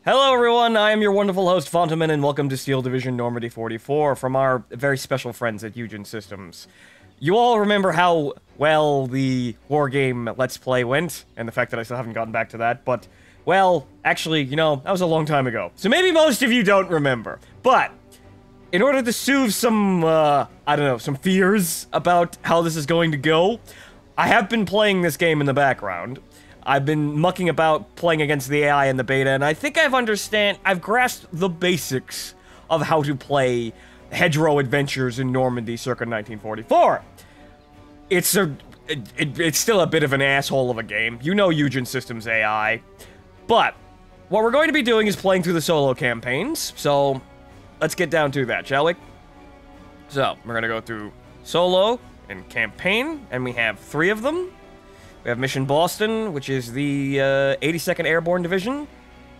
Hello everyone, I am your wonderful host, Fontaman, and welcome to Steel Division Normandy 44 from our very special friends at Eugen Systems. You all remember how well the war game Let's Play went, and the fact that I still haven't gotten back to that, but, well, actually, you know, that was a long time ago. So maybe most of you don't remember, but in order to soothe some, I don't know, some fears about how this is going to go, I have been playing this game in the background. I've been mucking about playing against the AI in the beta, and I think I've grasped the basics of how to play hedgerow adventures in Normandy circa 1944. It's still a bit of an asshole of a game. You know Eugen Systems AI. But what we're going to be doing is playing through the solo campaigns, so let's get down to that, shall we? So, we're gonna go through solo and campaign, and we have 3 of them. We have Mission Boston, which is the 82nd Airborne Division.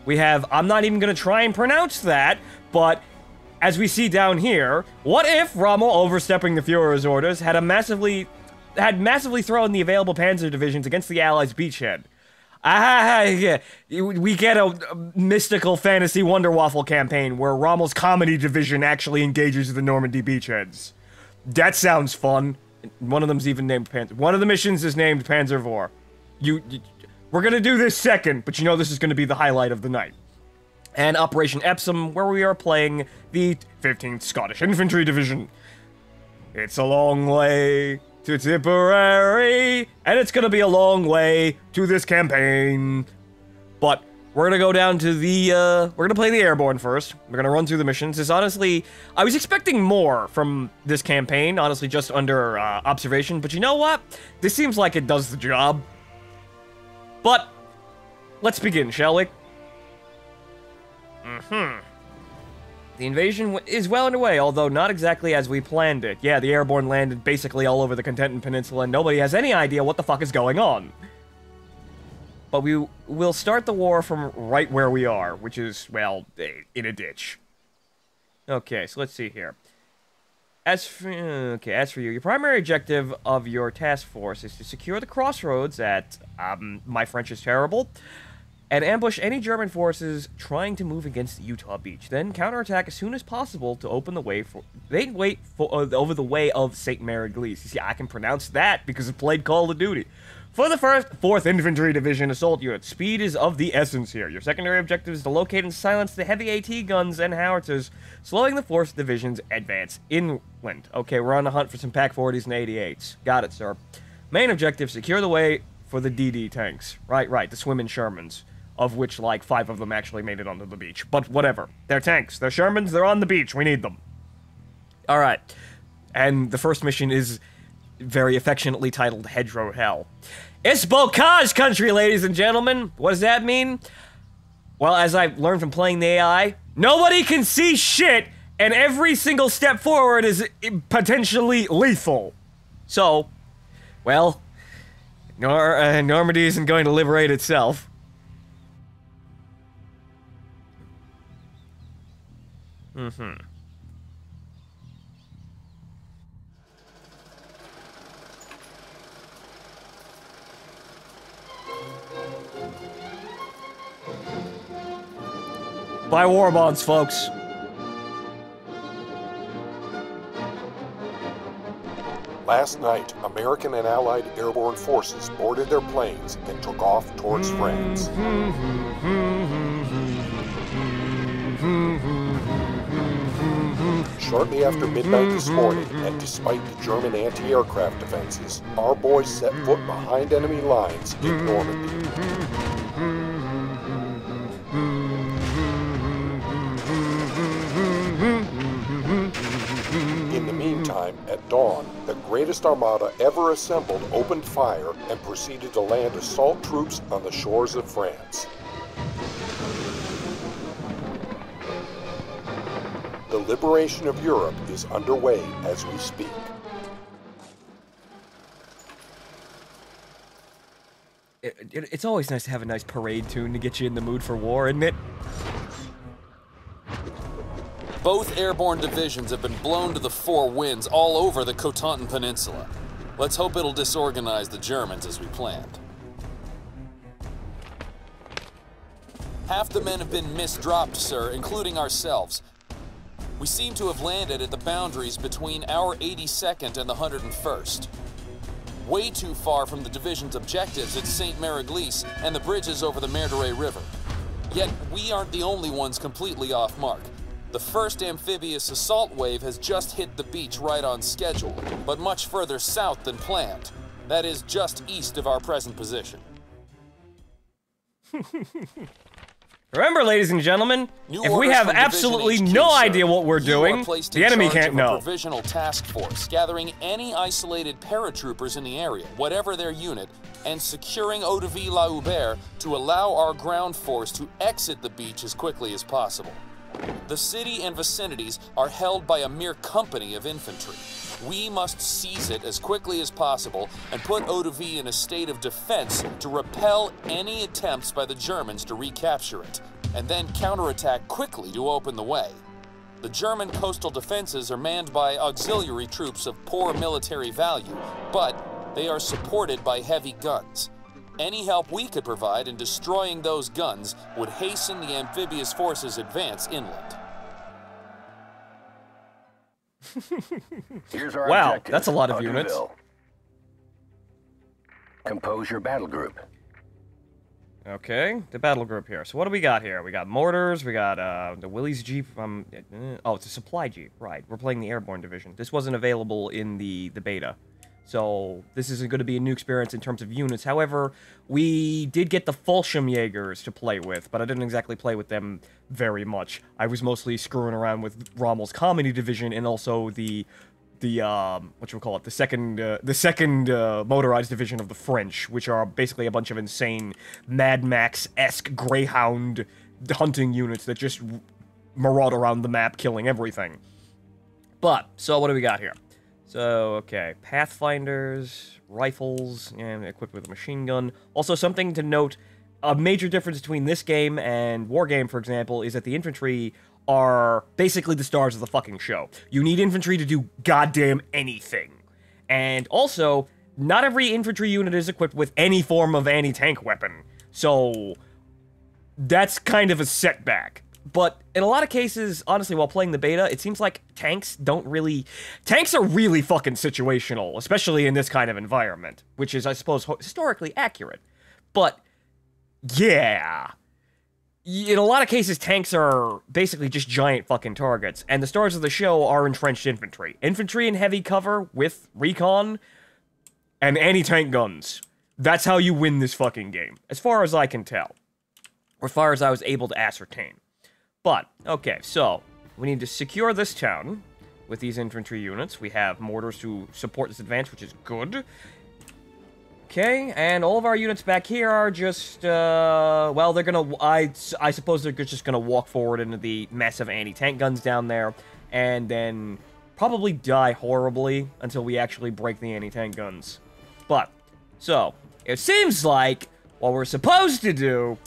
We have, I'm not even going to try and pronounce that, but as we see down here, what if Rommel, overstepping the Führer's orders, had massively thrown the available Panzer divisions against the Allies' beachhead? Yeah. We get a mystical fantasy Wonder Waffle campaign where Rommel's comedy division actually engages the Normandy beachheads. That sounds fun. One of them's even named Panzer. One of the missions is named Panzer Vor. We're gonna do this second, but you know this is gonna be the highlight of the night. And Operation Epsom, where we are playing the 15th Scottish Infantry Division. It's a long way to Tipperary, and it's gonna be a long way to this campaign. But we're gonna go down to the, we're gonna play the Airborne first. We're gonna run through the missions. It's honestly, I was expecting more from this campaign, honestly, just under, observation, but you know what? This seems like it does the job. But, let's begin, shall we? The invasion is well underway, although not exactly as we planned it. Yeah, the Airborne landed basically all over the Cotentin Peninsula, and nobody has any idea what the fuck is going on. But we will start the war from right where we are, which is, well, in a ditch. Okay, so let's see here. As for you, your primary objective of your task force is to secure the crossroads at, my French is terrible, and ambush any German forces trying to move against the Utah beach. Then counterattack as soon as possible to open the way for, over the way of St. Mary Glees. You see, I can pronounce that because I played Call of Duty. For the 4th Infantry Division Assault Unit, speed is of the essence here. Your secondary objective is to locate and silence the heavy AT guns and howitzers, slowing the 4th Division's advance inland. Okay, we're on the hunt for some PaK-40s and 88s. Got it, sir. Main objective, secure the way for the DD tanks. Right, the Swimmin' Shermans, of which, like, 5 of them actually made it onto the beach. But whatever. They're tanks. They're Shermans. They're on the beach. We need them. Alright. And the first mission is very affectionately titled Hedgerow Hell. It's Bocage country, ladies and gentlemen. What does that mean? Well, as I've learned from playing the AI, nobody can see shit, and every single step forward is potentially lethal. So, well, Normandy isn't going to liberate itself. Buy war bonds, folks. Last night, American and Allied airborne forces boarded their planes and took off towards France. Shortly after midnight this morning, and despite the German anti-aircraft defenses, our boys set foot behind enemy lines in Normandy. In the meantime, at dawn, the greatest armada ever assembled opened fire and proceeded to land assault troops on the shores of France. The liberation of Europe is underway as we speak. It's always nice to have a nice parade tune to get you in the mood for war, isn't it? Both airborne divisions have been blown to the 4 winds all over the Cotentin Peninsula. Let's hope it'll disorganize the Germans as we planned. Half the men have been misdropped, sir, including ourselves. We seem to have landed at the boundaries between our 82nd and the 101st. Way too far from the division's objectives at St. Mariglis and the bridges over the Merdere River. Yet, we aren't the only ones completely off mark. The first amphibious assault wave has just hit the beach right on schedule, but much further south than planned. That is just east of our present position. Remember, ladies and gentlemen, if we have absolutely no idea what we're doing, the enemy can't know. A provisional task force, gathering any isolated paratroopers in the area, whatever their unit, and securing Eau-de-Vie-la Hubert to allow our ground force to exit the beach as quickly as possible. The city and vicinities are held by a mere company of infantry. We must seize it as quickly as possible and put Eau-de-Vie in a state of defense to repel any attempts by the Germans to recapture it, and then counterattack quickly to open the way. The German coastal defenses are manned by auxiliary troops of poor military value, but they are supported by heavy guns. Any help we could provide in destroying those guns would hasten the amphibious forces' advance inland. Here's our Wow, objective, that's a lot of units. Compose your battle group. Okay, the battle group here. So what do we got here? We got mortars, we got the Willys Jeep oh, it's a supply Jeep, right. We're playing the Airborne Division. This wasn't available in the beta. So this isn't going to be a new experience in terms of units. However, we did get the Fallschirmjägers to play with, but I didn't exactly play with them very much. I was mostly screwing around with Rommel's Comedy Division and also the the second motorized division of the French, which are basically a bunch of insane Mad Max-esque Greyhound hunting units that just maraud around the map killing everything. But, so what do we got here? So, okay, Pathfinders, rifles, and equipped with a machine gun. Also, something to note, a major difference between this game and Wargame, for example, is that the infantry are basically the stars of the fucking show. You need infantry to do goddamn anything. And also, not every infantry unit is equipped with any form of anti-tank weapon. So, that's kind of a setback. But in a lot of cases, honestly, while playing the beta, it seems like tanks are really fucking situational, especially in this kind of environment, which is, I suppose, historically accurate. But, yeah. In a lot of cases, tanks are basically just giant fucking targets, and the stars of the show are entrenched infantry. Infantry in heavy cover with recon and anti-tank guns. That's how you win this fucking game, as far as I can tell. Or as far as I was able to ascertain. But, okay, so, we need to secure this town with these infantry units. We have mortars to support this advance, which is good. Okay, and all of our units back here are just, well, they're gonna, I suppose they're just gonna walk forward into the massive anti-tank guns down there, and then probably die horribly until we actually break the anti-tank guns. But, so, it seems like what we're supposed to do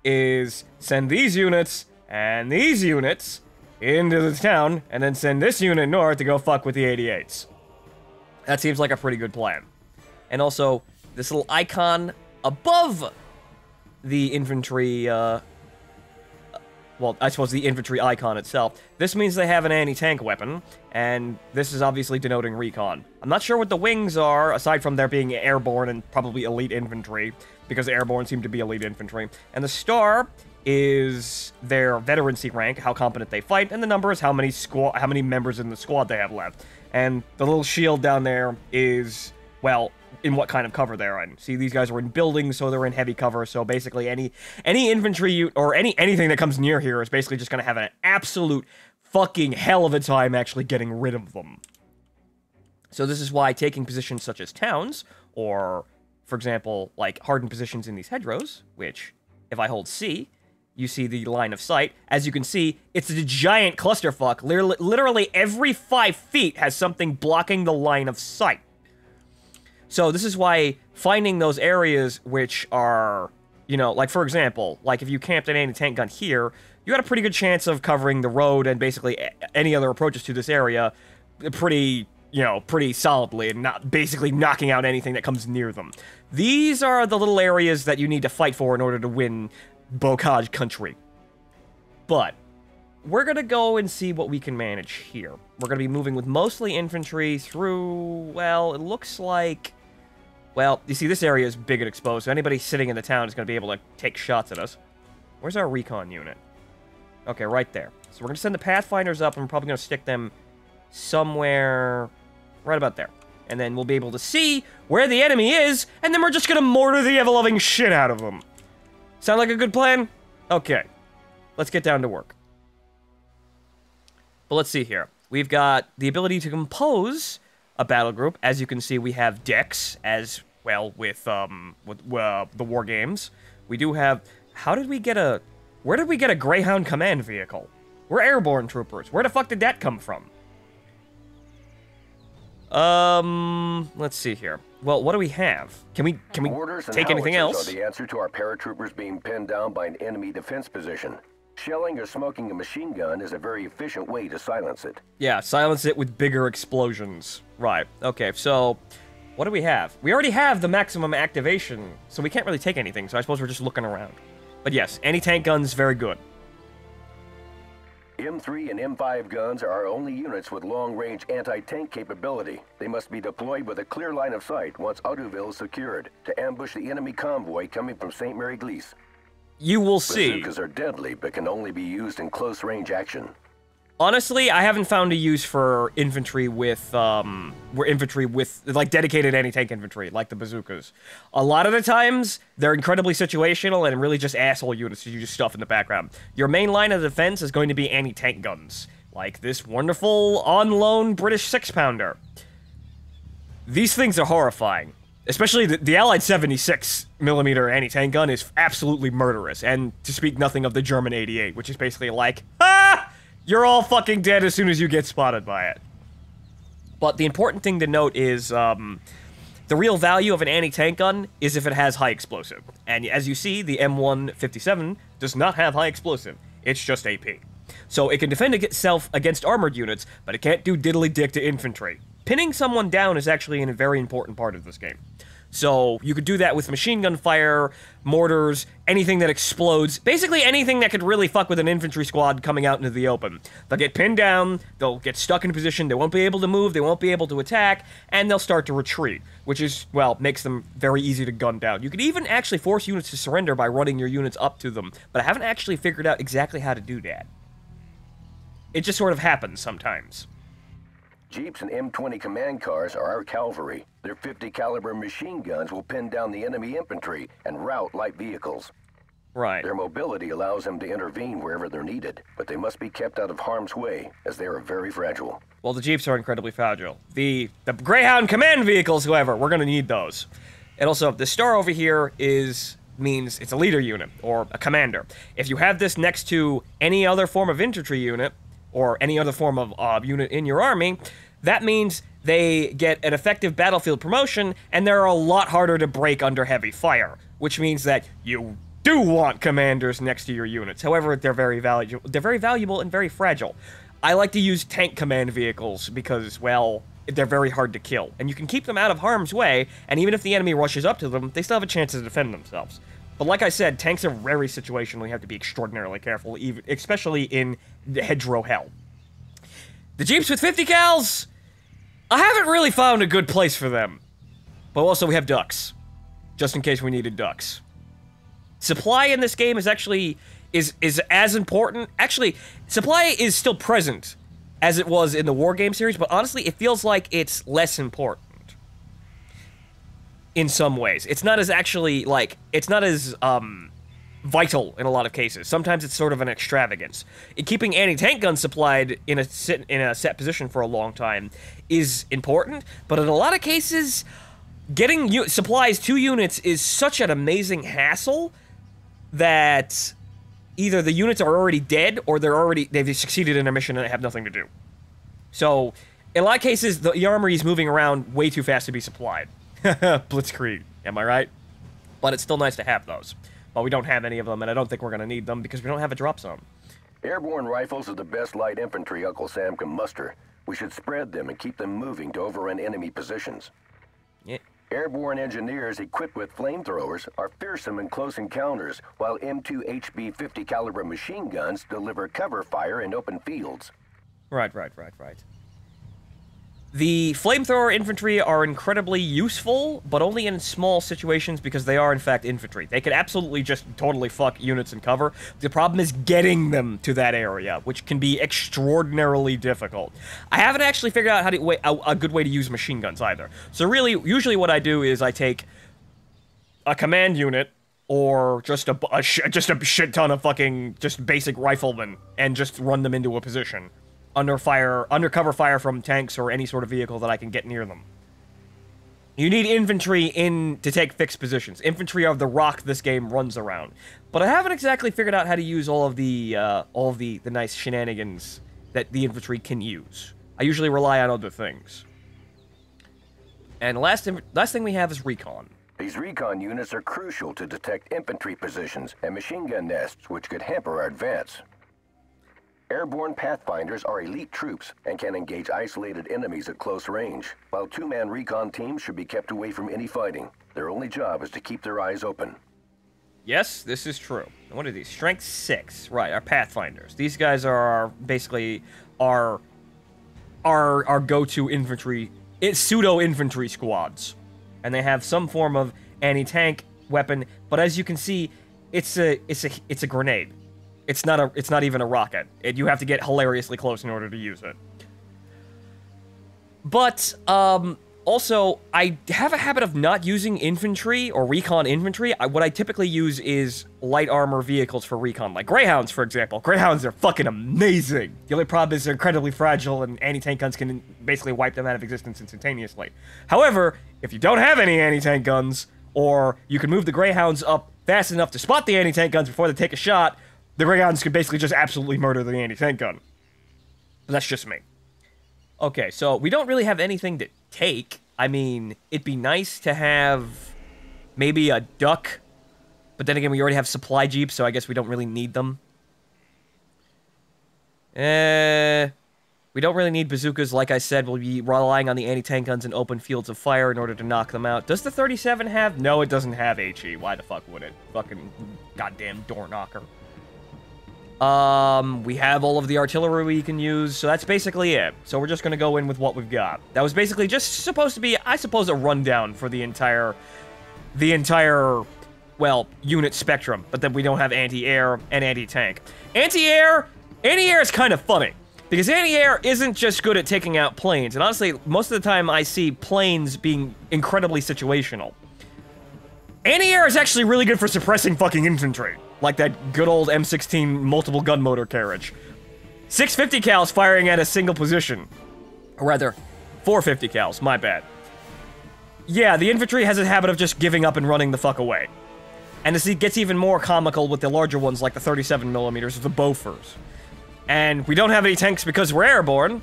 is send these units and these units into the town, and then send this unit north to go fuck with the 88s. That seems like a pretty good plan. And also, this little icon above the infantry, well, I suppose the infantry icon itself, this means they have an anti-tank weapon, and this is obviously denoting recon. I'm not sure what the wings are, aside from there being airborne and probably elite infantry, because airborne seem to be elite infantry. And the star is their veterancy rank, how competent they fight, and the number is how many members in the squad they have left. And the little shield down there is, well, in what kind of cover they're in. See, these guys are in buildings, so they're in heavy cover, so basically any infantry or anything that comes near here is basically just gonna have an absolute fucking hell of a time actually getting rid of them. So this is why taking positions such as towns, or, for example, like hardened positions in these hedgerows, which, if I hold C, you see the line of sight. As you can see, it's a giant clusterfuck. Literally every 5 feet has something blocking the line of sight. So this is why finding those areas which are, you know, like for example, like if you camped an anti-tank gun here, you had a pretty good chance of covering the road and basically any other approaches to this area pretty solidly and not basically knocking out anything that comes near them. These are the little areas that you need to fight for in order to win Bocage country. But we're going to go and see what we can manage here. We're going to be moving with mostly infantry through, well, it looks like... Well, you see, this area is big and exposed, so anybody sitting in the town is going to be able to take shots at us. Where's our recon unit? Okay, right there. So we're going to send the Pathfinders up, and we're probably going to stick them somewhere right about there. And then we'll be able to see where the enemy is, and then we're just going to mortar the ever-loving shit out of them. Sound like a good plan? Okay. Let's get down to work. But let's see here. We've got the ability to compose a battle group. As you can see, we have decks as well with the war games. We do have... How did we get a... Where did we get a Greyhound command vehicle? We're airborne troopers. Where the fuck did that come from? Let's see here. Well, what do we have? Can we take anything else? Are the answer to our paratroopers being pinned down by an enemy defense position. Shelling or smoking a machine gun is a very efficient way to silence it. Yeah, silence it with bigger explosions. Right. Okay, so what do we have? We already have the maximum activation, so we can't really take anything, so I suppose we're just looking around. But yes, anti-tank guns, very good. M3 and M5 guns are our only units with long-range anti-tank capability. They must be deployed with a clear line of sight once Auduville is secured to ambush the enemy convoy coming from St. Mary-Glise. You will see. Bazookas are deadly, but can only be used in close-range action. Honestly, I haven't found a use for infantry with, like, dedicated anti-tank infantry, like the bazookas. A lot of the times, they're incredibly situational and really just asshole units to use stuff in the background. Your main line of defense is going to be anti-tank guns, like this wonderful, on-loan British 6-pounder. These things are horrifying. Especially the Allied 76mm anti-tank gun is absolutely murderous, and to speak nothing of the German 88, which is basically like, ah! You're all fucking dead as soon as you get spotted by it. But the important thing to note is, the real value of an anti-tank gun is if it has high explosive. And as you see, the M157 does not have high explosive. It's just AP. So it can defend itself against armored units, but it can't do diddly-dick to infantry. Pinning someone down is actually a very important part of this game. So you could do that with machine gun fire, mortars, anything that explodes. Basically anything that could really fuck with an infantry squad coming out into the open. They'll get pinned down, they'll get stuck in position, they won't be able to move, they won't be able to attack, and they'll start to retreat. Which is, well, makes them very easy to gun down. You could even actually force units to surrender by running your units up to them. But I haven't actually figured out exactly how to do that. It just sort of happens sometimes. Jeeps and M20 command cars are our cavalry. Their 50 caliber machine guns will pin down the enemy infantry and rout light vehicles. Right. Their mobility allows them to intervene wherever they're needed, but they must be kept out of harm's way, as they are very fragile. Well, the Jeeps are incredibly fragile. The Greyhound command vehicles, however, we're going to need those. And also, the star over here means it's a leader unit, or a commander. If you have this next to any other form of infantry unit, or any other form of unit in your army, that means they get an effective battlefield promotion, and they're a lot harder to break under heavy fire, which means that you do want commanders next to your units. However, they're very valuable and very fragile. I like to use tank command vehicles because, well, they're very hard to kill, and you can keep them out of harm's way, and even if the enemy rushes up to them, they still have a chance to defend themselves. But like I said, tanks are very situational. You have to be extraordinarily careful, especially in the hedgerow hell. The Jeeps with 50 cals, I haven't really found a good place for them. But also we have ducks, just in case we needed ducks. Supply in this game is actually is as important. Actually, supply is still present as it was in the War Game series, but honestly, it feels like it's less important. In some ways. It's not as vital in a lot of cases. Sometimes it's sort of an extravagance. Keeping anti-tank guns supplied in a set position for a long time is important, but in a lot of cases, getting supplies to units is such an amazing hassle that either the units are already dead or they've succeeded in a mission and have nothing to do. So, in a lot of cases, the armory is moving around way too fast to be supplied. Blitzkrieg, am I right? But it's still nice to have those. But we don't have any of them, and I don't think we're going to need them because we don't have a drop zone. Airborne rifles are the best light infantry Uncle Sam can muster. We should spread them and keep them moving to overrun enemy positions. Yeah. Airborne engineers equipped with flamethrowers are fearsome in close encounters, while M2 HB-50 caliber machine guns deliver cover fire in open fields. Right. The flamethrower infantry are incredibly useful, but only in small situations because they are, in fact, infantry. They could absolutely just totally fuck units in cover. The problem is getting them to that area, which can be extraordinarily difficult. I haven't actually figured out how to a good way to use machine guns either. So really, usually what I do is I take a command unit or just a shit ton of fucking just basic riflemen and just run them into a position. Under cover fire from tanks or any sort of vehicle that I can get near them. You need infantry in to take fixed positions. Infantry are the rock this game runs around. But I haven't exactly figured out how to use all of the nice shenanigans that the infantry can use. I usually rely on other things. And last thing we have is recon. These recon units are crucial to detect infantry positions and machine gun nests, which could hamper our advance. Airborne pathfinders are elite troops and can engage isolated enemies at close range, while two-man recon teams should be kept away from any fighting. Their only job is to keep their eyes open. Yes, this is true. What are these? Strength 6. Right, our pathfinders. These guys are basically our go-to infantry. It's pseudo-infantry squads. And they have some form of anti-tank weapon, but as you can see, it's a grenade. It's not even a rocket. You have to get hilariously close in order to use it. But, also, I have a habit of not using infantry or recon infantry. What I typically use is light armor vehicles for recon, like Greyhounds, for example. Greyhounds are fucking amazing. The only problem is they're incredibly fragile, and anti-tank guns can basically wipe them out of existence instantaneously. However, if you don't have any anti-tank guns, or you can move the Greyhounds up fast enough to spot the anti-tank guns before they take a shot, the Greyhounds could basically just absolutely murder the anti-tank gun. But that's just me. Okay, so we don't really have anything to take. I mean, it'd be nice to have maybe a duck, but then again, we already have supply jeeps, so I guess we don't really need them. We don't really need bazookas. Like I said, we'll be relying on the anti-tank guns in open fields of fire in order to knock them out. Does the 37 have? No, it doesn't have HE. Why the fuck would it? Fucking goddamn door knocker. We have all of the artillery we can use, so that's basically it. So we're just gonna go in with what we've got. That was basically just supposed to be, I suppose, a rundown for the entire, well, unit spectrum, but then we don't have anti-air and anti-tank. Anti-air is kind of funny, because anti-air isn't just good at taking out planes, and honestly, most of the time I see planes being incredibly situational. Anti-air is actually really good for suppressing fucking infantry. Like that good old M16 multiple gun motor carriage. 650 cals firing at a single position. Or rather, 450 cals, my bad. Yeah, the infantry has a habit of just giving up and running the fuck away. And this gets even more comical with the larger ones like the 37mm, the Bofors. And we don't have any tanks because we're airborne.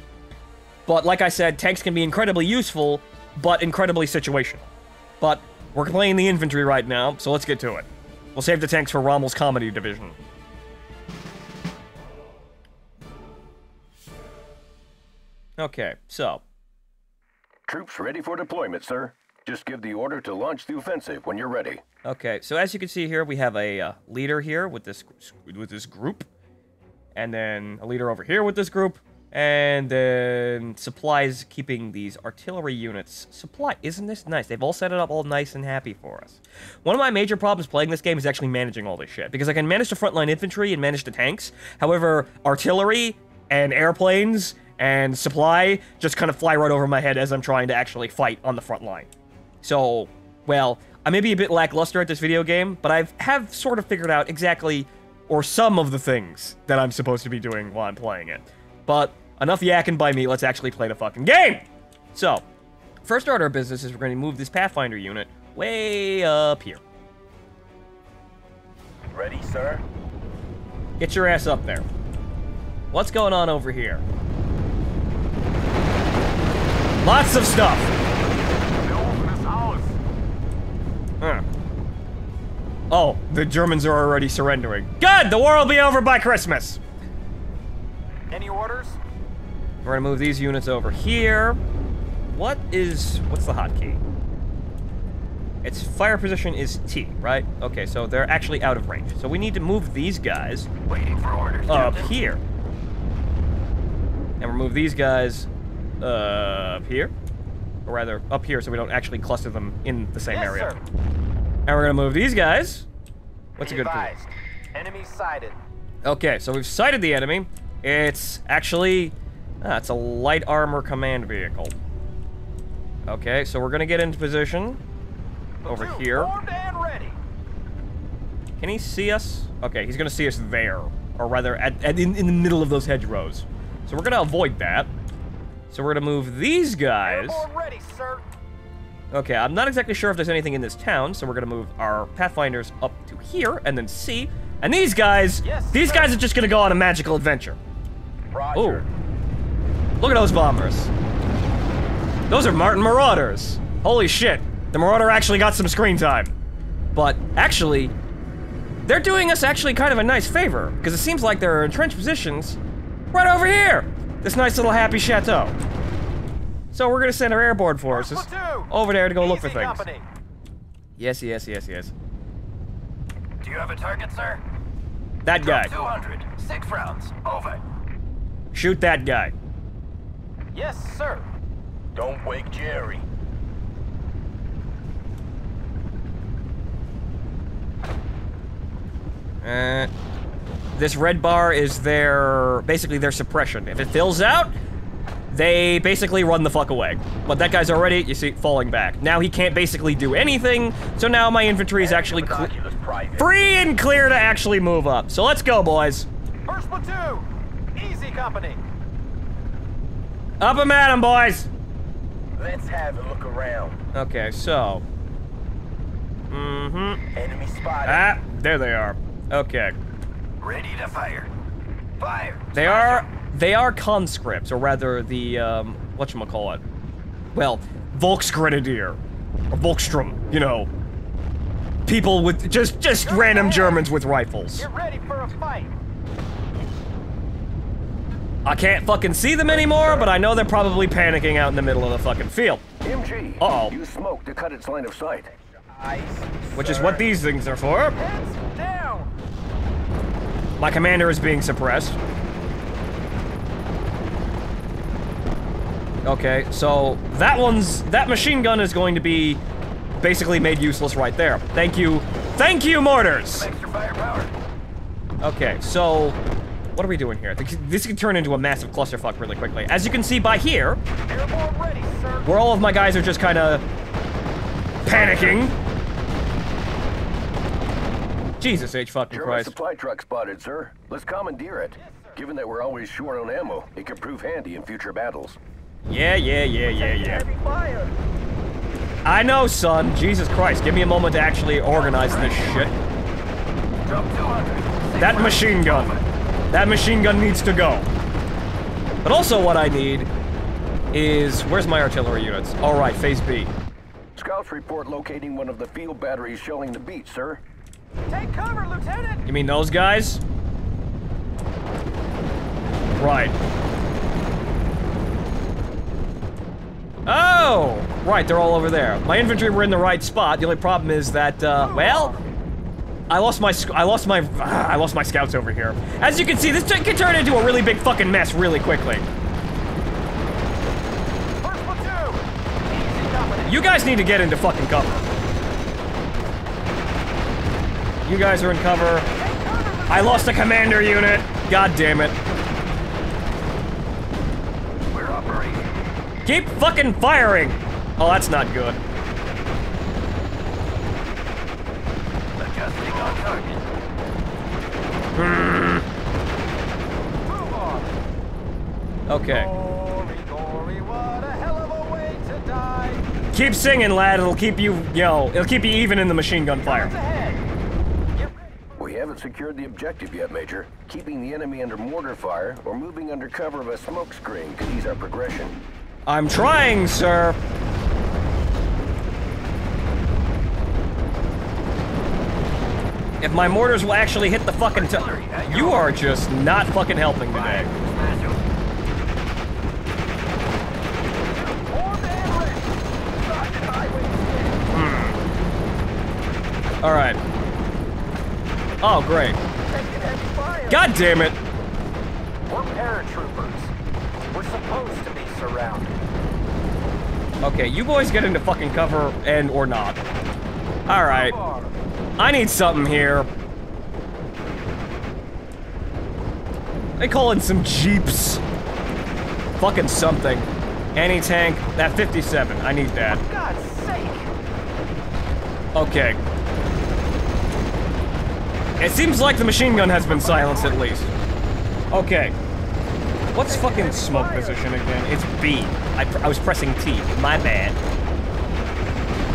But like I said, tanks can be incredibly useful, but incredibly situational. But we're playing the infantry right now, so let's get to it. We'll save the tanks for Rommel's comedy division. Okay, so. Troops ready for deployment, sir. Just give the order to launch the offensive when you're ready. Okay, so as you can see here, we have a leader here with this group. And then a leader over here with this group. And then supplies keeping these artillery units supply. Isn't this nice? They've all set it up all nice and happy for us. One of my major problems playing this game is actually managing all this shit. Because I can manage the frontline infantry and manage the tanks. However, artillery and airplanes and supply just kind of fly right over my head as I'm trying to actually fight on the front line. So, well, I may be a bit lackluster at this video game, but I have sort of figured out exactly, or some of the things that I'm supposed to be doing while I'm playing it. But enough yakking by me, let's actually play the fucking game! So, first order of business is we're going to move this Pathfinder unit way up here. Ready, sir? Get your ass up there. What's going on over here? Lots of stuff! Oh, the Germans are already surrendering. Good! The war will be over by Christmas! Any orders? We're gonna move these units over here. What's the hotkey? Its fire position is T, right? Okay, so they're actually out of range. So we need to move these guys Waiting for orders. up Captain. here. And remove these guys up here. Or rather, up here so we don't actually cluster them in the same Yes, area. sir. And we're gonna move these guys. What's a Be good position? advised. Enemy sighted. Okay, so we've sighted the enemy. It's actually... it's a light armor command vehicle. Okay, so we're gonna get into position. Over Platoon here. formed and ready. Can he see us? Okay, he's gonna see us there. Or rather, in the middle of those hedgerows. So we're gonna avoid that. So we're gonna move these guys. Airborne ready, sir. Okay, I'm not exactly sure if there's anything in this town, so we're gonna move our Pathfinders up to here, and then C. And these guys, Yes, these sir. guys are just gonna go on a magical adventure. Roger. Ooh. Look at those bombers. Those are Martin Marauders. Holy shit. The Marauder actually got some screen time. But, actually, they're doing us actually kind of a nice favor, because it seems like there are entrenched positions right over here. This nice little happy chateau. So we're gonna send our airborne forces Platoon. over there to go look for Easy things. company. Yes, yes, yes, yes. Do you have a target, sir? That guy. 200. 6 rounds. Over. Shoot that guy. Yes, sir. Don't wake Jerry. This red bar is basically their suppression. If it fills out, they basically run the fuck away. But that guy's already, you see, falling back. Now he can't basically do anything, so now my infantry is actually free and clear to actually move up. So let's go, boys. First platoon. Easy company. Up and at 'em, boys. Let's have a look around. Okay, so. Enemy spotted. Ah, there they are. Okay. Ready to fire. Fire. They are conscripts, or rather the, whatchamacallit. Well, Volksgrenadier. Or Volkstrom, you know. People with, just random Germans with rifles. Get ready for a fight. I can't fucking see them anymore, but I know they're probably panicking out in the middle of the fucking field. MG, Uh-oh. use smoke to cut its line of sight. Which is what these things are for. Heads down. My commander is being suppressed. Okay, so that machine gun is going to be basically made useless right there. Thank you, mortars! Extra firepower. Okay, so what are we doing here? This can turn into a massive clusterfuck really quickly. As you can see by here, Airborne ready, sir. where all of my guys are just kind of panicking. Jesus H fucking German Christ. supply truck spotted, sir. Let's commandeer it. Given that we're always short on ammo, it could prove handy in future battles. Yeah. Heavy fire. I know, son. Jesus Christ, give me a moment to actually organize this shit. Drop 200. That machine gun. That machine gun needs to go. But also what I need is... Where's my artillery units? Alright, phase B. Scouts report locating one of the field batteries shelling the beach, sir. Take cover, Lieutenant. You mean those guys? Right. Oh! Right, they're all over there. My infantry were in the right spot. The only problem is that, well... I lost my scouts over here. As you can see, this can turn into a really big fucking mess really quickly. First platoon. Easy company. You guys need to get into fucking cover. You guys are in cover. I lost a commander unit. God damn it. We're operating. Keep fucking firing. Oh, that's not good. Adjusting on target. Move on. Okay. Glory, what a hell of a way to die. Keep singing, lad. It'll keep you, it'll keep you even in the machine gun fire. Guns ahead. Get ready. We haven't secured the objective yet, Major. Keeping the enemy under mortar fire or moving under cover of a smoke screen could ease our progression. I'm trying, sir. If my mortars will actually hit the fucking you are just not fucking helping today. Formed and ready. Started highway. Alright. Oh, great. God damn it! We're paratroopers. We're supposed to be surrounded. Okay, you boys get into fucking cover and or not. Alright. I need something here. They call in some jeeps. Fucking something. Anti-tank, that 57. I need that. For God's sake! Okay. It seems like the machine gun has been silenced at least. Okay. What's fucking smoke position again? It's B. I was pressing T. My bad.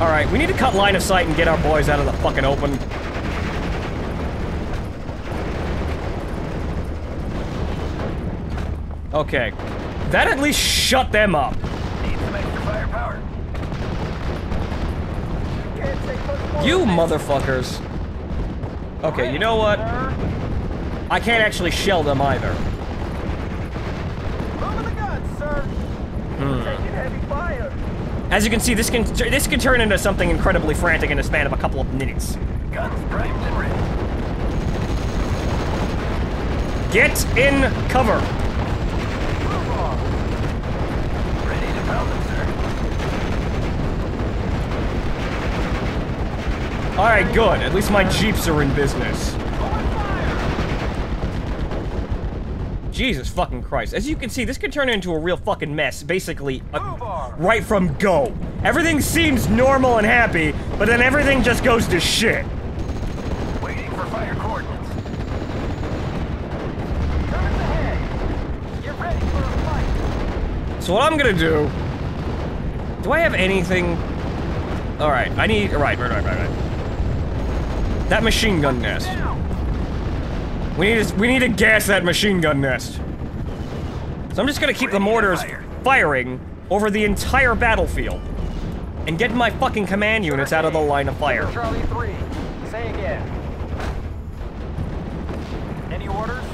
Alright, we need to cut line of sight and get our boys out of the fucking open. Okay. That at least shut them up. Need some extra firepower. You motherfuckers. Okay, you know what? I can't actually shell them either. Over the gun, sir. Taking heavy fire. As you can see, this can turn into something incredibly frantic in a span of a couple of minutes. Guns primed and ready. Get in cover. Move on. Ready to pound them, sir. Alright, good. At least my jeeps are in business. Jesus fucking Christ. As you can see, this could turn into a real fucking mess, basically, right from go. Everything seems normal and happy, but then everything just goes to shit. Waiting for fire coordinates. Turns ahead. Get ready for a fight. So what I'm gonna do... Do I have anything... Alright, I need... Right. That machine gun nest. We need to gas that machine gun nest. So I'm just gonna keep the mortars firing over the entire battlefield. And get my fucking command units out of the line of fire. Charlie 3. Say again. Any orders?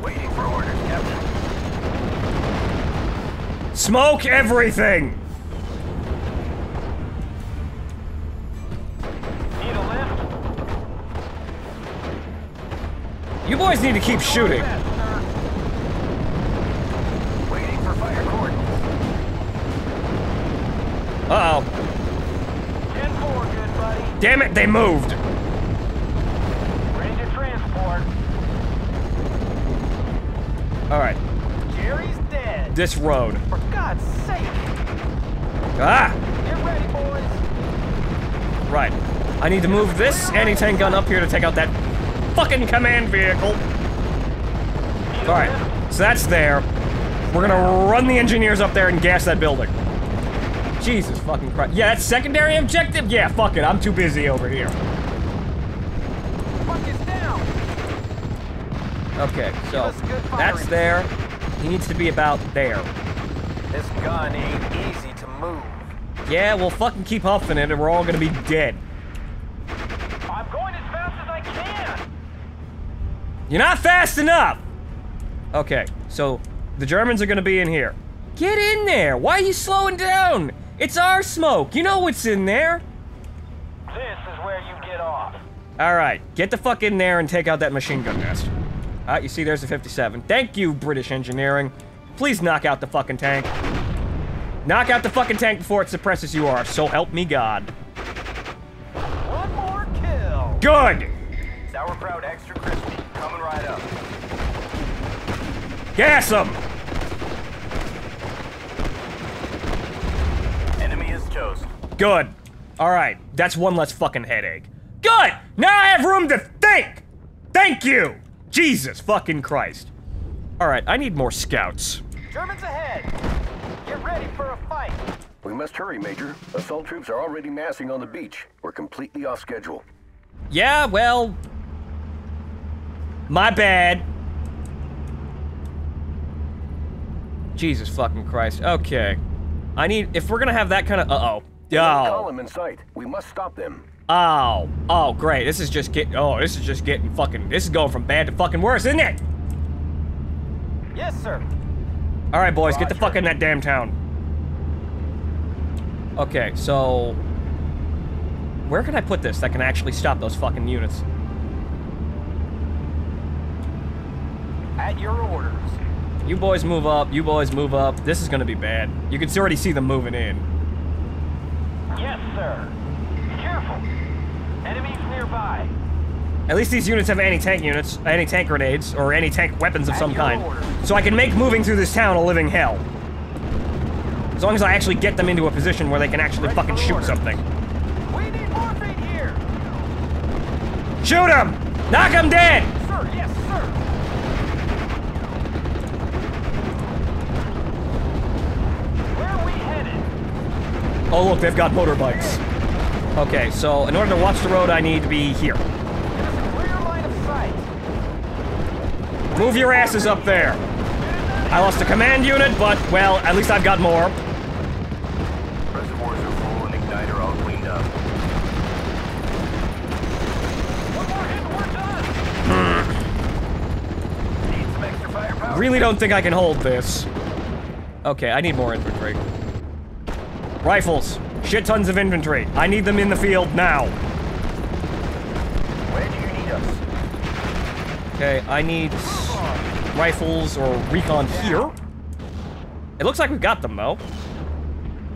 Waiting for orders, Captain. Smoke everything! Need a lift? You boys need to keep shooting. Waiting for fire coordinates. Uh-oh. 10-4, good buddy. Damn it, they moved! Ready to transport. Alright, Jerry's dead. this road. For God's sake. Ah! Get ready, boys. Right. I need to move this anti-tank gun up here to take out that fucking command vehicle. Alright, so that's there. We're gonna run the engineers up there and gas that building. Jesus fucking Christ. Yeah, that's secondary objective? Yeah, fuck it, I'm too busy over here. Fuck is down. Okay, so that's there. He needs to be about there. This gun ain't easy to move. Yeah, we'll fucking keep huffing it and we're all gonna be dead. I'm going as fast as I can. You're not fast enough! Okay, so the Germans are gonna be in here. Get in there! Why are you slowing down? It's our smoke! You know what's in there! This is where you get off. Alright, get the fuck in there and take out that machine gun nest. You see there's the 57. Thank you, British engineering. Please knock out the fucking tank. Knock out the fucking tank before it suppresses you are, so help me God. One more kill. Good! Sauerkraut extra crispy. Coming right up. Gas them! Enemy is toast. Good. Alright, that's one less fucking headache. Good! Now I have room to think! Thank you! Jesus fucking Christ. Alright, I need more scouts. Germans ahead. Get ready for a fight. We must hurry, Major. Assault troops are already massing on the beach. We're completely off schedule. Yeah, well... My bad. Jesus fucking Christ. Okay. I need... If we're gonna have that kind of... Uh-oh. Column in sight. We must stop them. Oh. Oh, great. This is just getting... Oh, this is just getting fucking... This is going from bad to fucking worse, isn't it? Yes, sir. Alright, boys. Get the fuck in that damn town. Okay, so... where can I put this that can actually stop those fucking units? At your orders. You boys move up, you boys move up. This is gonna be bad. You can already see them moving in. Yes, sir. Be careful. Enemies nearby. At least these units have anti-tank units, anti-tank grenades, or anti-tank weapons of some kind. So I can make moving through this town a living hell. As long as I actually get them into a position where they can actually fucking shoot something. We need morphine here. Shoot him! Knock him dead! Sir, yes, sir. Where are we headed? Oh look, they've got motorbikes. Okay, so in order to watch the road, I need to be here. Give us a clear line of sight. Move your asses up there. I lost a command unit, but, well, at least I've got more. Reservoirs are full and igniter all cleaned up. One more hit and we're done. Need some extra firepower? Really don't think I can hold this. Okay, I need more infantry. Rifles. Shit tons of infantry. I need them in the field now. Where do you need us? Okay, I need rifles or recon here. It looks like we got them, though.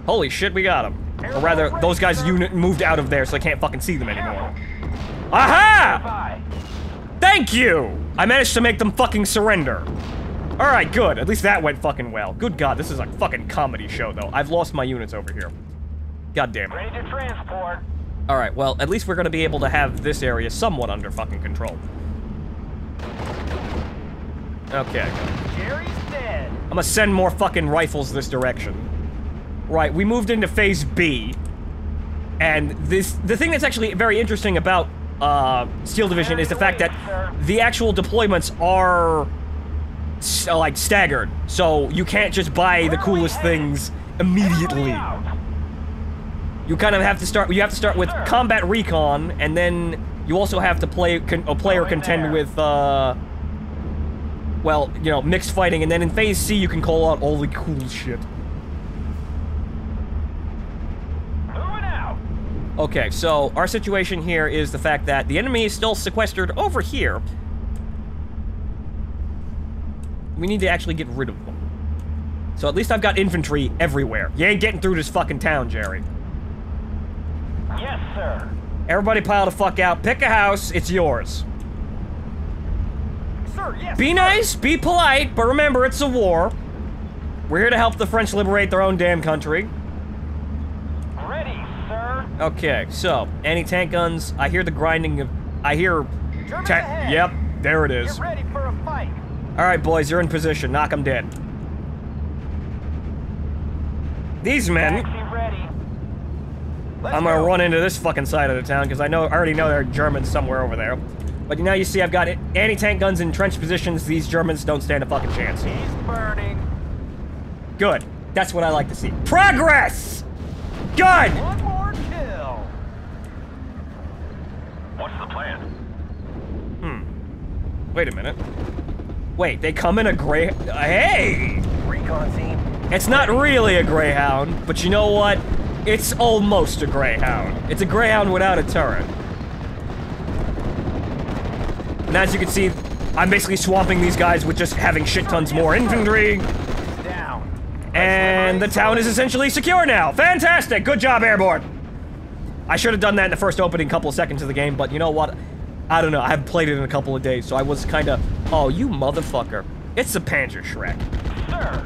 Holy shit, we got them. Or rather, those guys' unit moved out of there, so I can't fucking see them anymore. Aha! Bye. Thank you! I managed to make them fucking surrender. Alright, good. At least that went fucking well. Good God, this is a fucking comedy show, though. I've lost my units over here. God damn it. Ready to transport. Alright, well, at least we're gonna be able to have this area somewhat under fucking control. Okay. Jerry's dead. I'm gonna send more fucking rifles this direction. Right, we moved into Phase B. And the thing that's actually very interesting about, Steel Division is the fact that the actual deployments are, like, staggered. So, you can't just buy the coolest things immediately. You kind of have to start, you have to start with combat recon, and then you also have to play, a player contend with, well, you know, mixed fighting, and then in Phase C you can call out all the cool shit. Moving out. Okay, so our situation here is the fact that the enemy is still sequestered over here. We need to actually get rid of them. So at least I've got infantry everywhere. You ain't getting through this fucking town, Jerry. Yes, sir. Everybody pile the fuck out. Pick a house. It's yours. Sir, yes. Be nice, be polite, but remember, it's a war. We're here to help the French liberate their own damn country. Ready, sir. Okay, so, anti-tank guns. I hear the grinding of... I hear... German ahead. Yep, there it is. Get ready for a fight. Alright, boys, you're in position. Knock them dead. These men... Taxi ready. Let's I'm gonna go. run into this fucking side of the town, because I already know there are Germans somewhere over there. But now you see I've got anti-tank guns in trench positions. These Germans don't stand a fucking chance. He's burning. Good. That's what I like to see. Progress! Good! One more kill. What's the plan? Wait a minute. Wait, they come in a gray... Hey! Recon team? It's not really a Greyhound, but you know what? It's almost a Greyhound. It's a Greyhound without a turret. And as you can see, I'm basically swamping these guys with just having shit tons more infantry. Down. And the town is essentially secure now. Fantastic! Good job, Airborne! I should have done that in the first opening couple of seconds of the game, but you know what? I don't know. I haven't played it in a couple of days, so I was kinda... Oh, you motherfucker. It's the Panzer Shrek. Sir.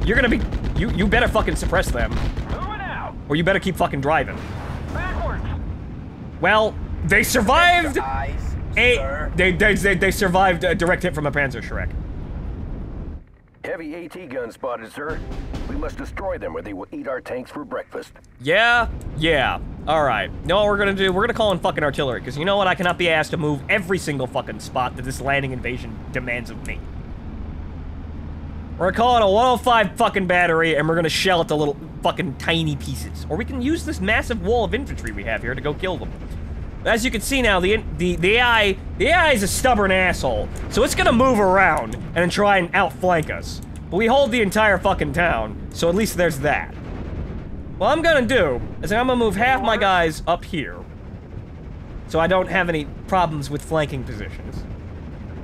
You're gonna be... You better fucking suppress them. Moving out. Or you better keep fucking driving. Backwards. Well, they survived... Eyes, They survived a direct hit from a Panzer Shrek. Heavy AT guns spotted, sir. We must destroy them or they will eat our tanks for breakfast. Yeah? Yeah. Alright. You know what we're gonna do? We're gonna call in fucking artillery, because you know what? I cannot be asked to move every single fucking spot that this landing invasion demands of me. We're gonna call in a 105 fucking battery, and we're gonna shell it to little fucking tiny pieces. Or we can use this massive wall of infantry we have here to go kill them. As you can see now, the AI is a stubborn asshole, so it's gonna move around and try and outflank us. But we hold the entire fucking town, so at least there's that. What I'm gonna do is I'm gonna move half my guys up here, so I don't have any problems with flanking positions.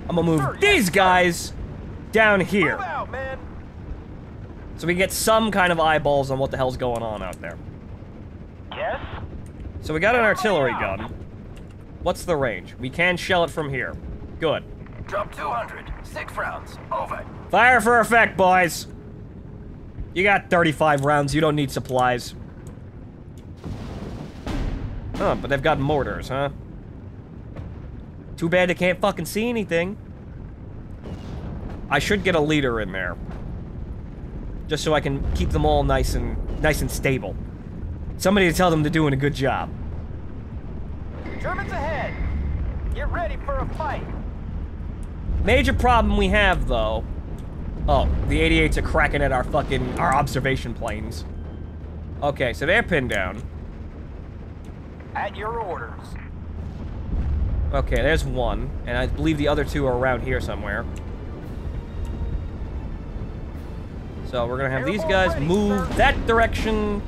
I'm gonna move these guys down here, Move out, man. so we get some kind of eyeballs on what the hell's going on out there. Yes? So we got an artillery gun. What's the range? We can shell it from here. Good. Drop 200. 6 rounds. Over. Fire for effect, boys! You got 35 rounds, you don't need supplies. Huh, but they've got mortars, huh? Too bad they can't fucking see anything. I should get a leader in there. Just so I can keep them all nice and stable. Somebody to tell them they're doing a good job. Germans ahead. Get ready for a fight. Major problem we have, though. Oh, the 88s are cracking at our observation planes. Okay, so they're pinned down. At your orders. Okay, there's one, and I believe the other two are around here somewhere. So we're gonna have these guys move that direction.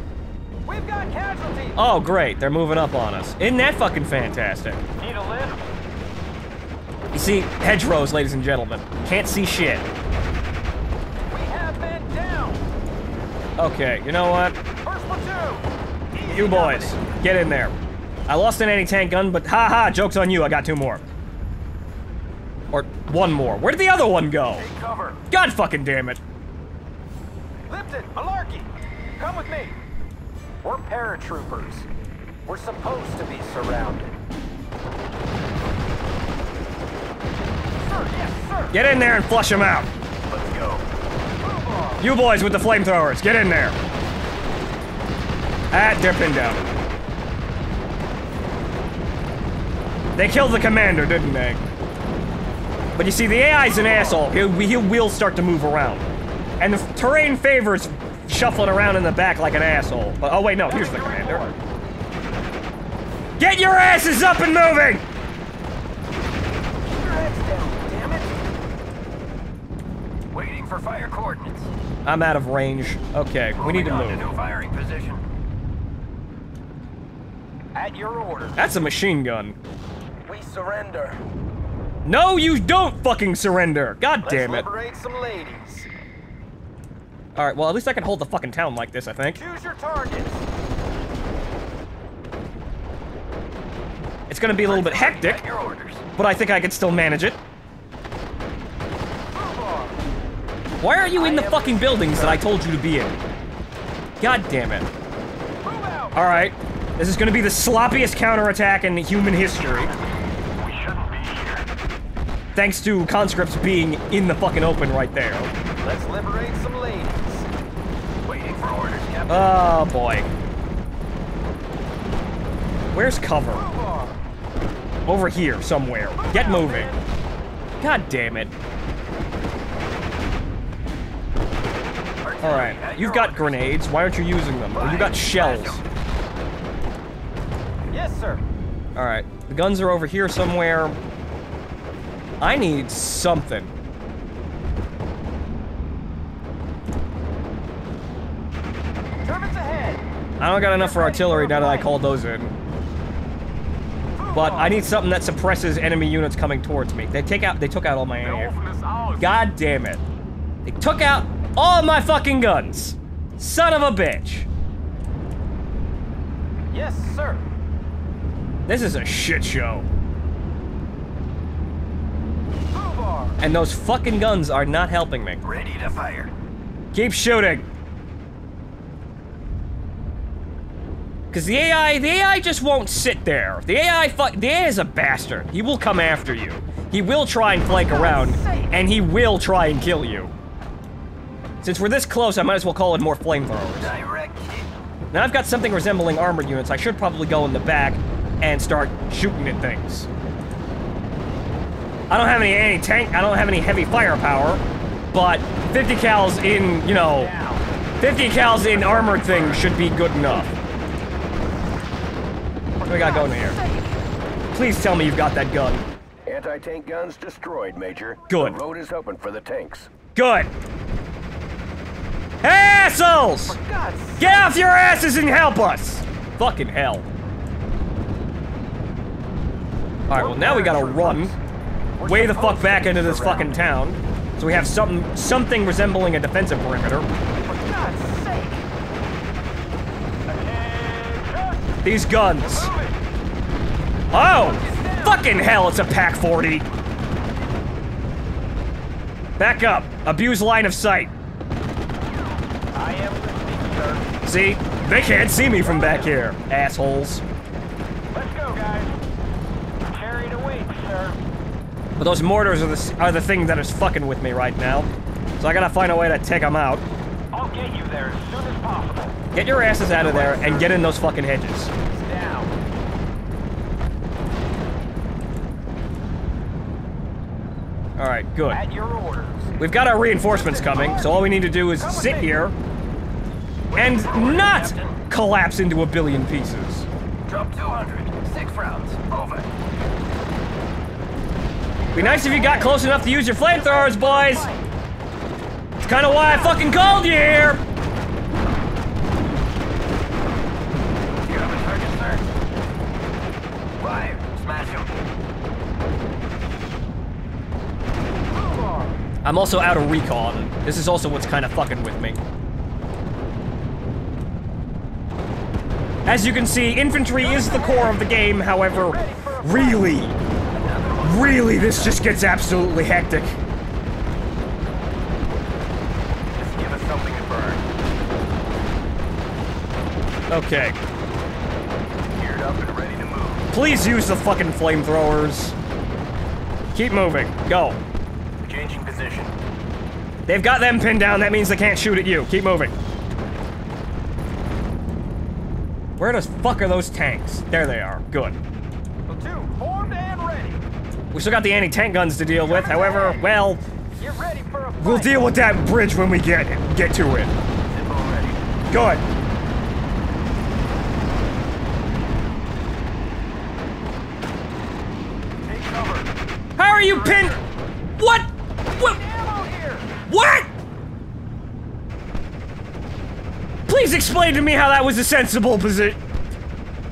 We've got casualties. Oh, great, they're moving up on us. Isn't that fucking fantastic? Need a lift? You see, hedgerows, ladies and gentlemen. Can't see shit. We have men down. Okay, you know what? First platoon. Easy You boys, dominate. get in there. I lost an anti-tank gun, but haha, joke's on you, I got 2 more. Or 1 more. Where did the other one go? Take cover. God fucking damn it. Lipton, Malarkey, come with me. We're paratroopers. We're supposed to be surrounded. Sir, yes, sir. Get in there and flush them out. Let's go. Move on. You boys with the flamethrowers, get in there. Ah, they're pinned down. They killed the commander, didn't they? But you see, the AI's an asshole. He will start to move around. And the terrain favors shuffling around in the back like an asshole. But, oh wait, no, here's the commander. Get your asses up and moving! Keep your heads down, damn it. Waiting for fire coordinates. I'm out of range. Okay, we need to Moving on move. new firing position. At your orders. That's a machine gun. We surrender. No, you don't fucking surrender! God damn Let's it. liberate some ladies. Alright, well, at least I can hold the fucking town like this, I think. Choose your targets. It's gonna be a little bit hectic, At your orders. but I think I can still manage it. Move on. Why are you in the fucking buildings that I told you to be in? God damn it. Move out. Alright, this is gonna be the sloppiest counterattack in human history. We shouldn't be here. Thanks to conscripts being in the fucking open right there. Let's liberate some ladies. Waiting for orders, Captain. Oh boy. Where's cover? Move on. Over here, somewhere. Get moving. God damn it. Alright, you've got grenades. Why aren't you using them? Or you got shells. Yes, sir. Alright, the guns are over here somewhere. I need something. Germans ahead. I don't got enough for artillery now that I called those in. But I need something that suppresses enemy units coming towards me. They took out all my ammo. God damn it. They took out all my fucking guns. Son of a bitch. Yes, sir. This is a shit show. Move on. And those fucking guns are not helping me. Ready to fire. Keep shooting. Because the AI just won't sit there. The AI is a bastard. He will come after you. He will try and flank around, and he will try and kill you. Since we're this close, I might as well call in more flamethrowers. Direct hit. Now I've got something resembling armored units. I should probably go in the back and start shooting at things. I don't have any anti-tank, I don't have any heavy firepower, but 50 cals in, you know, 50 cals in armored things should be good enough. What do we got going here? Please tell me you've got that gun. Anti-tank guns destroyed, Major. Good. The road is open for the tanks. Good. Ah, assholes! For God's sake. Get off your asses and help us! Fucking hell. Alright, well now we gotta run. Way the fuck back into this fucking town. So we have something resembling a defensive perimeter. For God's sake. These guns. Oh! Fucking hell, it's a Pack 40. Back up. Abuse line of sight. I am listening, sir. See? They can't see me from back here, assholes. Let's go, guys. Chariot awaits, sir. But those mortars are the thing that is fucking with me right now. So I gotta find a way to take them out. I'll get you there as soon as possible. Get your asses out of there and get in those fucking hedges. It's down. Alright, good. At your orders. We've got our reinforcements coming, so all we need to do is sit here and not collapse into a billion pieces. Drop 200. 6 rounds. Over. Be nice if you got close enough to use your flamethrowers, boys! It's kinda why I fucking called you here! You have a target, sir. Fire. Smash him. I'm also out of recon. This is also what's kinda fucking with me. As you can see, infantry is the core of the game, however, really, this just gets absolutely hectic. Just give us something to burn. Okay. Geared up and ready to move. Please use the fucking flamethrowers. Keep moving. Go. Changing position. They've got them pinned down, that means they can't shoot at you. Keep moving. Where the fuck are those tanks? There they are. Good. Platoon formed and ready. We still got the anti-tank guns to deal with, however, well, Get ready for a fight. we'll deal with that bridge when we get to it. Zippo ready. Good. Take cover. How are you pinned? What? What? Ammo here. What? Please explain to me how that was a sensible position.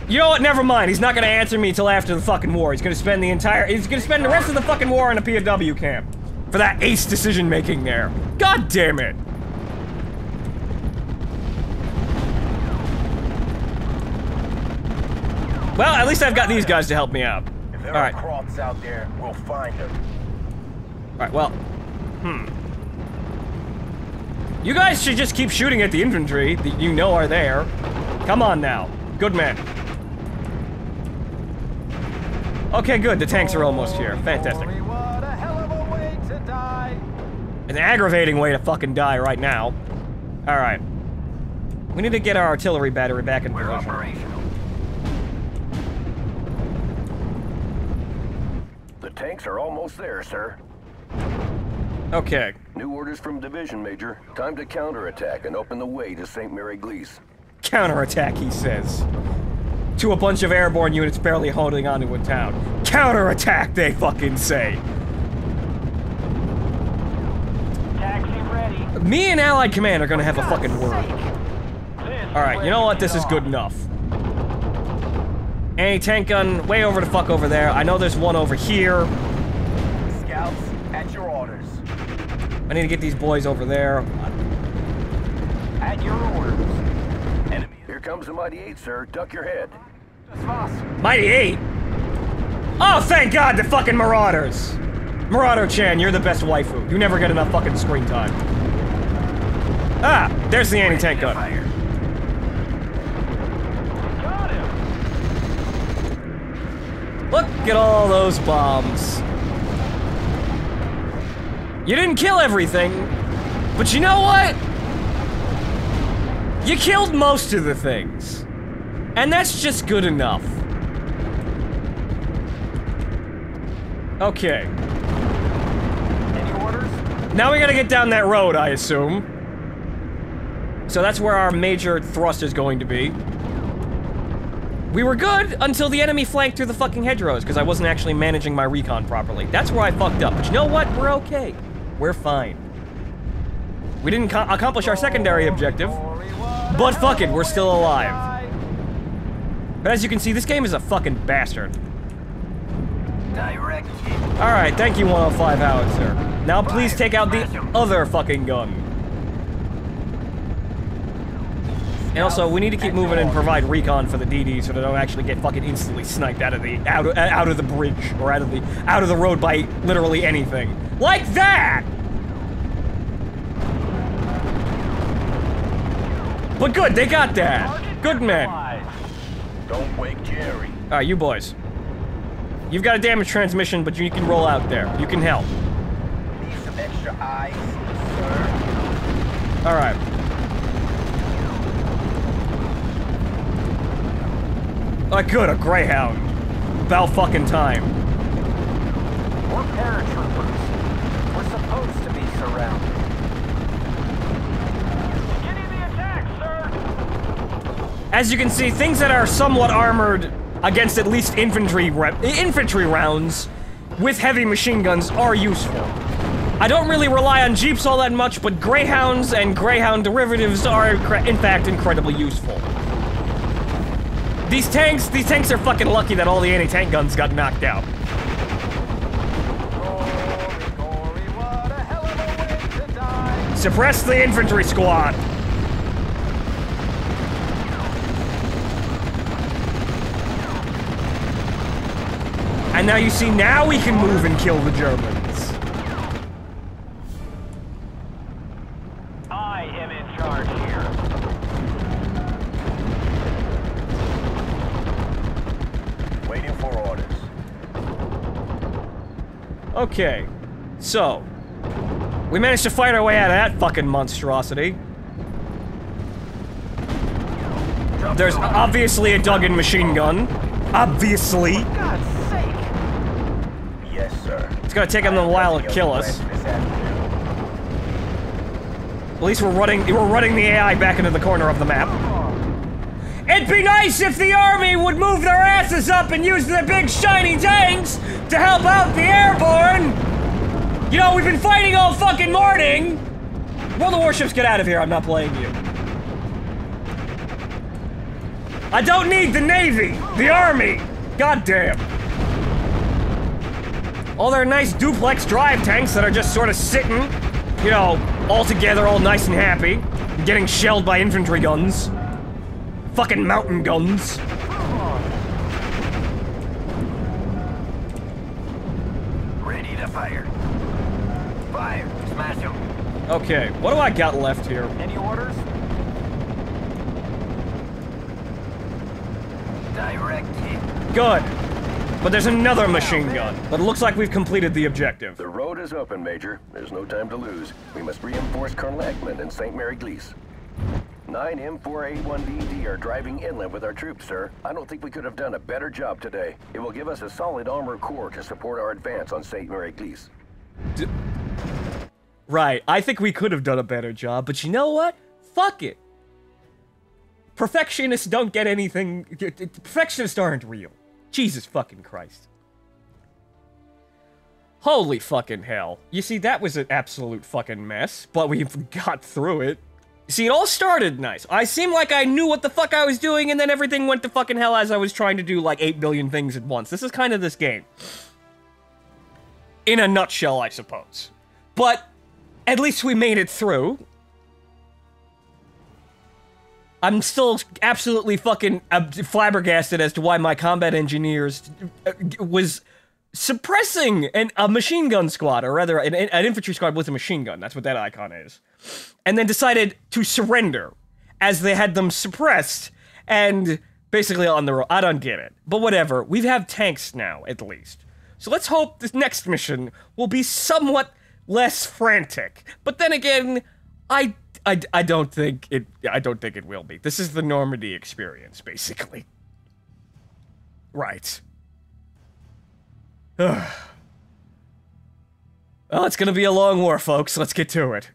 You know what? Never mind. He's not gonna answer me till after the fucking war. He's gonna spend the rest of the fucking war in a POW camp. For that ace decision making there. God damn it. Well, at least I've got these guys to help me out. If there Alright. are crops out there, we'll find them. Alright, well. You guys should just keep shooting at the infantry that you know are there. Come on now. Good men. Okay, good. The tanks are almost here. Fantastic. Glory, what a hell of a way to die. An aggravating way to fucking die right now. Alright. We need to get our artillery battery back in We're position. operational. The tanks are almost there, sir. Okay. New orders from Division, Major. Time to counterattack and open the way to St. Mary Glees. Counterattack, he says. To a bunch of airborne units barely holding onto a town. Counterattack, they fucking say. Taxi ready. Me and Allied Command are gonna have a fucking word. Alright, you know what? This is good enough. Anti-tank gun way over the fuck over there. I know there's one over here. Scouts, at your orders. I need to get these boys over there. At your orders. Enemy. Here comes the Mighty 8, sir. Duck your head. Mighty 8? Oh, thank God, the fucking Marauders! Marauder-chan, you're the best waifu. You never get enough fucking screen time. Ah, there's the anti-tank gun. Got him. Look at all those bombs. You didn't kill everything, but you know what? You killed most of the things. And that's just good enough. Okay. Any orders? Now we gotta get down that road, I assume. So that's where our major thrust is going to be. We were good until the enemy flanked through the fucking hedgerows, because I wasn't actually managing my recon properly. That's where I fucked up. But you know what? We're okay. We're fine. We didn't accomplish our secondary objective, but fuck it, we're still alive. But as you can see, this game is a fucking bastard. Alright, thank you, 105 Howitzer. Now please take out the other fucking gun. And also, we need to keep moving and provide recon for the DD so they don't actually get fucking instantly sniped out of the bridge or out of the road by literally anything. Like that! But good, they got that. Good men. Don't wake Jerry. Alright, you boys. You've got a damaged transmission, but you can roll out there. You can help. Need some extra eyes, sir. Alright. Good, a Greyhound. About fucking time. We're paratroopers. We're supposed to be surrounded. Beginning the attack, sir! As you can see, things that are somewhat armored against at least infantry rounds with heavy machine guns are useful. I don't really rely on Jeeps all that much, but Greyhounds and Greyhound derivatives are, in fact, incredibly useful. These tanks are fucking lucky that all the anti-tank guns got knocked out. Glory, what a hell of a way to die. Suppress the infantry squad! And now you see, now we can move and kill the Germans. I am in charge here. Waiting for orders. Okay, so we managed to fight our way out of that fucking monstrosity. There's obviously a dug-in machine gun. Obviously. God's sake! Yes, sir. It's gonna take them a while to kill us. At least we're running the AI back into the corner of the map. It'd be nice if the army would move their asses up and use their big shiny tanks to help out the airborne! You know, we've been fighting all fucking morning! Roll the warships, get out of here, I'm not playing you. I don't need the Navy! The Army! Goddamn. All their nice duplex drive tanks that are just sort of sitting, you know, all together, all nice and happy, getting shelled by infantry guns. Fucking mountain guns. Ready to fire. Fire. Smash them. Okay, what do I got left here? Any orders? Direct hit. Good. But there's another machine gun. But it looks like we've completed the objective. The road is open, Major. There's no time to lose. We must reinforce Colonel Ekman and St. Mary Glees. 9M481DD are driving inland with our troops, sir. I don't think we could have done a better job today. It will give us a solid armor core to support our advance on St. Mary Glees. Right, I think we could have done a better job, but you know what? Fuck it. Perfectionists don't get anything. Perfectionists aren't real. Jesus fucking Christ. Holy fucking hell. You see, that was an absolute fucking mess, but we got through it. See, it all started nice. I seemed like I knew what the fuck I was doing, and then everything went to fucking hell as I was trying to do like 8 billion things at once. This is kind of this game. In a nutshell, I suppose. But at least we made it through. I'm still absolutely fucking flabbergasted as to why my combat engineers was suppressing a machine gun squad, or rather, an infantry squad with a machine gun. That's what that icon is. And then decided to surrender as they had them suppressed and basically on the road. I don't get it. But whatever. We have tanks now, at least. So let's hope this next mission will be somewhat less frantic. But then again, I don't think it will be. This is the Normandy experience, basically. Right. Well, it's gonna be a long war, folks. Let's get to it.